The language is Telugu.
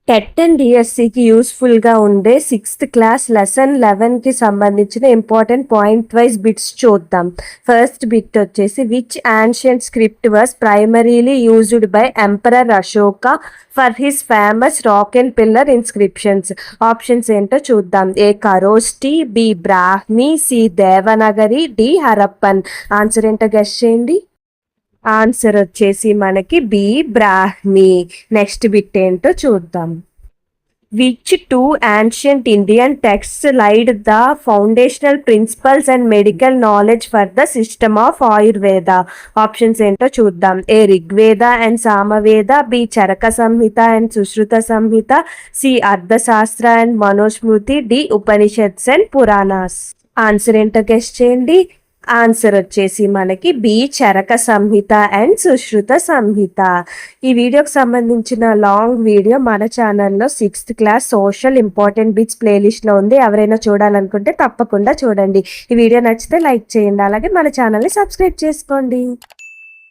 టెట్ అండ్ డిఎస్సికి యూస్ఫుల్గా ఉండే 6th క్లాస్ లెసన్ 11కి సంబంధించిన ఇంపార్టెంట్ పాయింట్ వైజ్ బిట్స్ చూద్దాం. ఫస్ట్ బిట్ వచ్చేసి which ancient script was primarily used by emperor Ashoka for his famous rock and pillar inscriptions. Options ఏంటో చూద్దాం. A Kharoshti, B Brahmi, C Devanagari, D Harappan. Answer ఏంటో గెస్ చేయండి. ఆన్సర్ వచ్చేసి మనకి బి బ్రాహ్మి. నెక్స్ట్ బిట్ ఏంటో చూద్దాం. Which two ancient Indian texts laid the foundational principles and medical knowledge for the system of Ayurveda. Options ఏంటో చూద్దాం. A Rigveda and Samaveda, B Charaka Samhita and Sushruta Samhita, C Arthashastra and Manusmriti, D Upanishads and Puranas. Answer ఏంటో గెస్ చేయండి. ఆన్సర్ వచ్చేసి మనకి బి చరక సంహిత అండ్ సుశ్రుత సంహిత. ఈ వీడియోకి సంబంధించిన లాంగ్ వీడియో మన ఛానల్లో 6th class social important bits ప్లేలిస్ట్లో ఉంది. ఎవరైనా చూడాలనుకుంటే తప్పకుండా చూడండి. ఈ వీడియో నచ్చితే లైక్ చేయండి, అలాగే మన ఛానల్ని సబ్స్క్రైబ్ చేసుకోండి.